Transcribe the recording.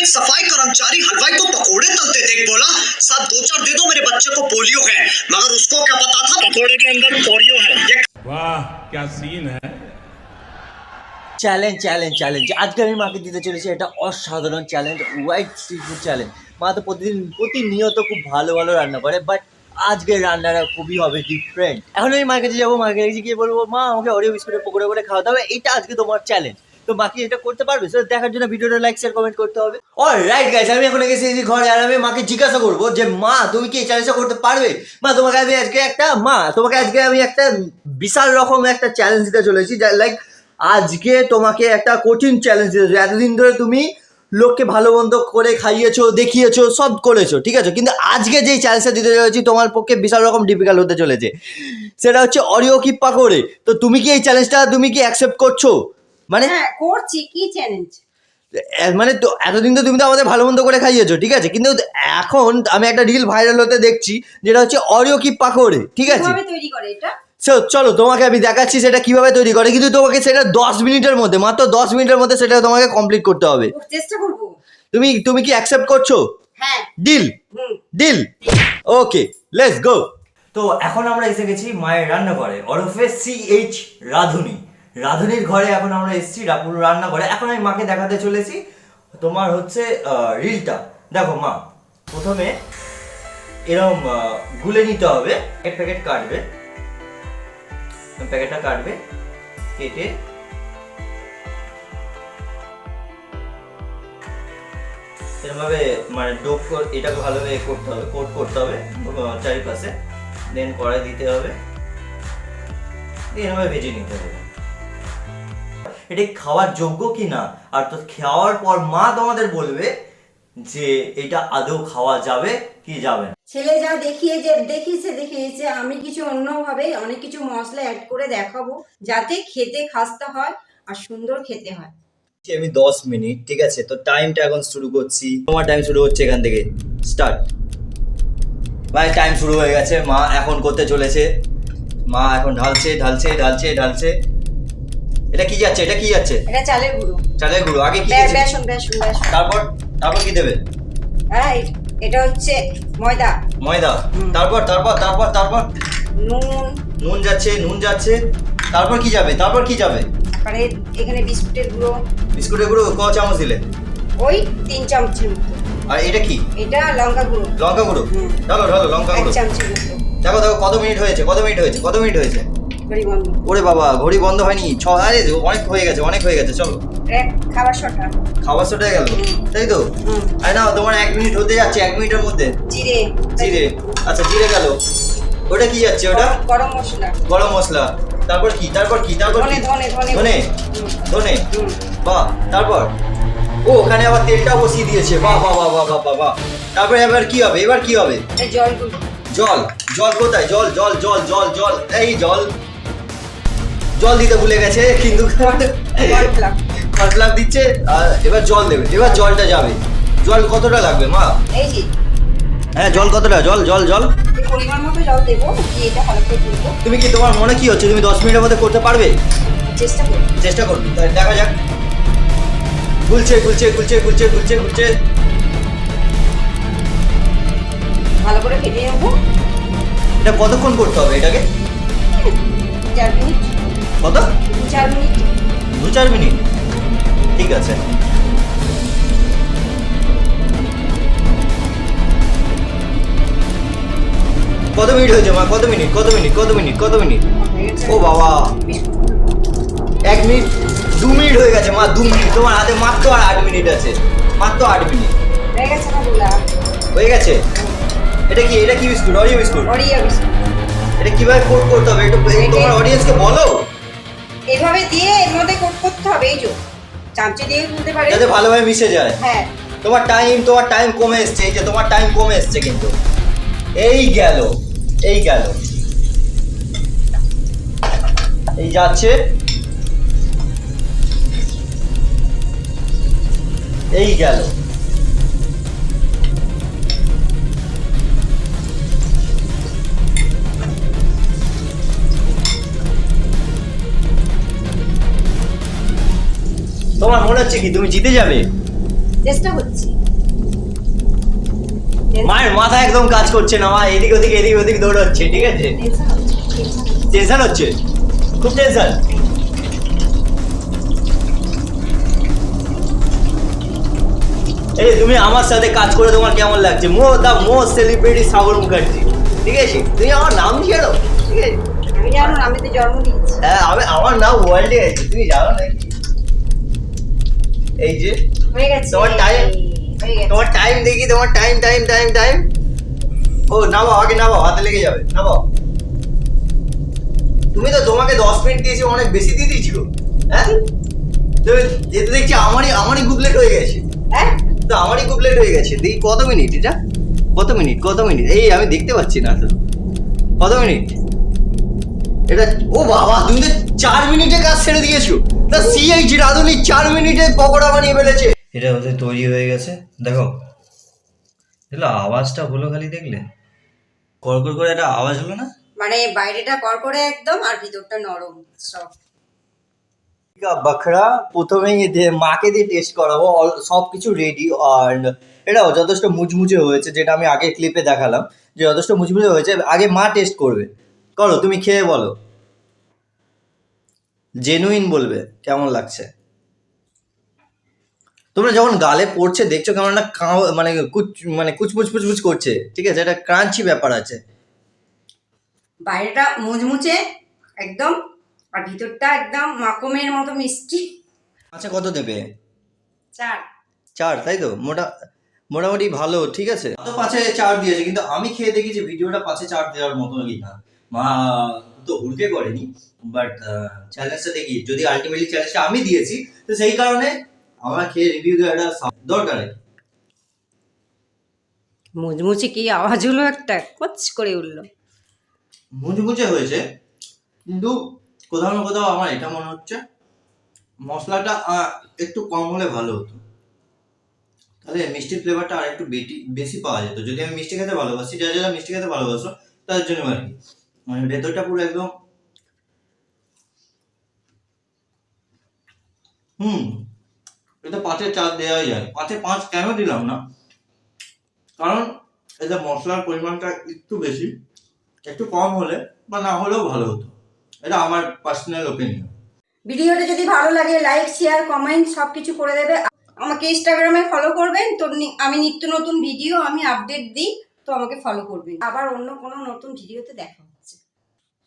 एक सफाई कर्मचारी हलवाई को पकोड़े तलते देख बोला, साहब 2-4 दे दो, मेरे बच्चे को पोलियो है। मगर उसको क्या पता था पकोड़े के अंदर पोलियो है। वाह क्या सीन है। চ্যালেঞ্জ চ্যালেঞ্জ চ্যালেঞ্জ আজকে আমি মাকে দিতে চলেছি এটা অসাধারণ challenge, white street food challenge. মা তো প্রতিনিয়ত খুব ভালো ভালো রান্না করে, বাট আজকের রান্নাটা খুবই হবে ডিফারেন্ট। এখন আমি মার কাছে যাবো, মার কাছে গিয়ে বলবো মা আমাকে অরিও বিস্কুটের পকোড়া করে খাওয়াতে হবে, এটা আজকে তোমার চ্যালেঞ্জ। তো বাকি এটা করতে পারবে? তো দেখার জন্য ভিডিওটা লাইক শেয়ার কমেন্ট করতে হবে। অলরাইট গাইস, আমি এখন গেছি ঘরে আর আমি মাকে জিজ্ঞাসা করবো যে মা তুমি কি এই চ্যালেঞ্জটা করতে পারবে? মা তোমাকে আমি আজকে একটা বিশাল রকম একটা চ্যালেঞ্জ দিতে চলেছি, লাইক আজকে তোমাকে একটা কঠিন চ্যালেঞ্জ দিতে। এতদিন ধরে তুমি লোককে ভালো মন্দ করে খাইয়েছো, দেখিয়েছো, সব করেছো, ঠিক আছে, কিন্তু আজকে যেই চ্যালেঞ্জটা দিতে চলেছি তোমার পক্ষে বিশাল রকম ডিফিকাল্ট হতে চলেছে, সেটা হচ্ছে অরিও কি পাকোড়ে। তো তুমি কি এই চ্যালেঞ্জটা তুমি কি অ্যাকসেপ্ট করছো? মানে হ্যাঁ করছি। কি চ্যালেঞ্জ? মানে তো এতদিন তো তুমি তো আমাদের ভালো মন্দ করে খাইয়েছো, ঠিক আছে, কিন্তু এখন আমি একটা রিল ভাইরাল হতে দেখছি যেটা হচ্ছে অরিও কি পাকোড়ে, ঠিক আছে। কিভাবে তৈরি করে এটা? চলো তোমাকে আমি দেখাচ্ছি সেটা কিভাবে তৈরি করে, কিন্তু তোমাকে সেটা 10 মিনিটের মধ্যে, মাত্র 10 মিনিটের মধ্যে সেটা তোমাকে কমপ্লিট করতে হবে। চেষ্টা করব। তুমি কি অ্যাকসেপ্ট করছো? হ্যাঁ। Deal okay, let's go. তো এখন আমরা এসে গেছি মায়ের রান্নাঘরে, ওরফে CH রাধুনির ঘরে। এখন আমরা এসেছি পুরো রান্নাঘরে। এখন আমি মাকে দেখাতে চলেছি তোমার হচ্ছে রিলটা। দেখো মা, প্রথমে এরকম গুলে নিতে হবে, প্যাকেট কাটবে, প্যাকেটটা কাটবে, কেটে এরকমভাবে মানে ডোপ এটাকে ভালোভাবে করতে হবে, কোট করতে হবে চারিপাশে, দেন কড়াই দিতে হবে, এরকমভাবে ভেজে নিতে হবে। এটা খাওয়ার যোগ্য কি না, আর তো খাওয়ার পর মা তোমাদের বলবে যে এটা আদৌ খাওয়া যাবে কি যাবে না। ছেলে যা দেখিয়েছে, আমি কিছু অন্যভাবে অনেক কিছু মশলা অ্যাড করে দেখাবো যাতে খেতে খাস্তা হয় আর সুন্দর খেতে হয়। আমি 10 মিনিট, ঠিক আছে, তো টাইমটা এখন শুরু করছি। তোমার টাইম শুরু হচ্ছে এখান থেকে, স্টার্ট। ভাই টাইম শুরু হয়ে গেছে, মা এখন করতে চলেছে। মা এখন ঢালছে। এটা কি যাচ্ছে? এটা চালের গুঁড়ো। আগে কি বেসন। তারপর কি দেবে? এটা হচ্ছে ময়দা। তারপর নুন যাচ্ছে। তারপর কি যাবে? আরে এখানে বিস্কুটের গুঁড়ো ক চামচ দিলে? ওই 3 চামচের মতো। আর এটা কি? এটা লঙ্কা গুঁড়ো। ঢালো লঙ্কা গুঁড়ো। 1 চামচের মতো। দেখো কত মিনিট হয়েছে? ঘড়ি বন্ধ। ওরে বাবা, ঘড়ি বন্ধ হয়নি। আরে অনেক হয়ে গেছে, চলো। খাবার সোডা গেল, তাই তো? আরে না, তোমার 1 মিনিট হতে যাচ্ছে, 1 মিনিটের মধ্যে। জিরে। আচ্ছা, জিরে গেল। ওটা কি যাচ্ছে? ওটা গরম মশলা। তারপর কি? ধনে। বাহ। তারপর ওখানে আবার তেলটা বসিয়ে দিয়েছে। বাহ। তারপরে এবার কি হবে? জল কোথায়? জল এই জল দিতে ভুলে গেছে, কিন্তু কর্নফ্লাওয়ার দিচ্ছে। আর এবার জল দেবে, এবার জলটা যাবে। জল কতটা লাগবে মা? এই যে হ্যাঁ, জল কতটা? জল পরিমাণ মতো জল দেবো। এটা ভালো করে তুলবো। তুমি কি, তোমার মনে কি হচ্ছে তুমি 10 মিনিটের মধ্যে করতে পারবে? চেষ্টা করবি। দেখা যাক। গুলছে। ভালো করে ফেটে নেবো। এটা কতক্ষণ করতে হবে এটাকে? 4 মিনিট। কত? 4 মিনিট। 2-4 মিনিট, ঠিক আছে। কত মিনিট হয়েছে মা? কত মিনিট? ও বাবা, 1 মিনিট, 2 মিনিট হয়ে গেছে মা। 2 মিনিট তোমার হাতে, মাত্র আর 8 মিনিট আছে, মাত্র 8 মিনিট হয়ে গেছে। এটা কি বিস্কুট? Oreo biscuit. এটা কিভাবে কোট করতে হবে একটু তোমার অডিয়েন্সকে বলো। এভাবে দিয়ে এর মধ্যে কোট করতে হবে, এই যে চামচে দিয়ে তুলতে পারে যাতে ভালোভাবে মিশে যায়। হ্যাঁ। তোমার টাইম কমে এসছে, এই যে তোমার টাইম কমে এসছে, কিন্তু এই গেল এই যাচ্ছে, এই গেল। তোমার মনে হচ্ছে কি তুমি জিতে যাবে? চেষ্টা করছি। মায়ের মাথা একদম কাজ করছে না, মা এদিক ওদিক দৌড়াচ্ছে, ঠিক আছে? টেনশন হচ্ছে, খুব টেনশন। এই তুমি আমার সাথে কাজ করে তোমার কেমন লাগছে? দা মোস্ট সেলিব্রিটি শ্রাবণ মুখার্জি, ঠিক আছে? তুমি আমার নাম দিয়ে দাও, ঠিক আছে? আমি জানো না, আমি তো জন্ম দিচ্ছি। হ্যাঁ, আমার নাম ওয়ার্ল্ডে আছে, তুমি জানো নাকি? এই যে হয়ে গেছে তোমার টাইম, তোমার টাইম দেখি, তোমার টাইম। ও নাও, আগে নাও, হাতে লেগে যাবে, নাও। তুমি তো তোমাকে 10 মিনিট দিয়েছি, অনেক বেশি দিয়ে দিয়েছিল। হ্যাঁ, তুমি যেতে দেখছি আমারই গুগলেট হয়ে গেছে। হ্যাঁ, তো আমারই গুগলেট হয়ে গেছে। দেখি কত মিনিট এটা, কত মিনিট? এই আমি দেখতে পাচ্ছি না তো, কত মিনিট এটা? ও বাবা, তুমি তো 4 মিনিটে কাজ ছেড়ে দিয়েছো। তা সিএইচ রাধুনি 4 মিনিটে পকোড়া বানিয়ে ফেলেছে। এটা ওদের তৈরি হয়ে গেছে, দেখো। দেখলো আওয়াজটা হলো, খালি দেখলে কড়কড় করে একটা আওয়াজ হলো না? মানে বাইরেটা করকরে একদম, আর ভিতরটা নরম সফট। বাখরা প্রথমেই মাকে দিয়ে টেস্ট করাবো, সবকিছু রেডি। আর এটাও যথেষ্ট মুচমুচে হয়েছে, যেটা আমি আগে ক্লিপে দেখালাম যে যথেষ্ট মুচমুচে হয়েছে। আগে মা টেস্ট করবে, করো তুমি, খেয়ে বলো, জেনুইন বলবে কেমন লাগছে। তোমরা যখন গালে পড়ছে দেখছো কেমন একটা মানে কুচমুচ করছে, ঠিক আছে? এটা ক্রাঞ্চি ব্যাপার আছে। বাইরেটা মুচমুচে একদম, আর ভিতরটা একদম মাখনের মতো মিষ্টি। আচ্ছা, কত দেবে? 4। 4, তাই তো? মোটামুটি ভালো, ঠিক আছে। তো 5-এ 4 দিয়েছে, কিন্তু আমি খেয়ে দেখি যে ভিডিওটা 5-এ 4 দেওয়ার মতো কি না। মা তো হুড়কে করেনি, বাট চ্যালেঞ্জটা দেখি, যদি আলটিমেটলি চ্যালেঞ্জটা আমি দিয়েছি, তো সেই কারণে আমার খেয়ে রিভিউ দেওয়াটা দরকার আছে। মুচমুচে কি আওয়াজ হলো, একটা কচ করে উঠলো। মুচমুচে হয়েছে, কিন্তু কোথাও না কোথাও আমার এটা মনে হচ্ছে মশলাটা একটু কম হলে ভালো হতো, তাহলে মিষ্টির ফ্লেভারটা আর একটু বেশি পাওয়া যেত। যদি আমি মিষ্টি খেতে ভালোবাসি, যারা মিষ্টি খেতে ভালোবাসো তাদের জন্য আর কি। মানে ভেতরটা পুরো একদম এটা 5-এ 4 দেওয়াই যায়। 5-এ 5 কেন দিলাম না, কারণ এটা মশলার পরিমাণটা একটু বেশি, একটু কম হলে বা না হলেও ভালো হতো। এটা আমার পার্সোনাল ওপিনিয়ন। ভিডিওটা যদি ভালো লাগে লাইক শেয়ার কমেন্ট সব কিছু করে দেবে। আমাকে ইনস্টাগ্রামে ফলো করবেন, তো আমি নিত্য নতুন ভিডিও আমি আপডেট দিই, তো আমাকে ফলো করবেন। আবার অন্য কোনো নতুন ভিডিওতে দেখা হবে।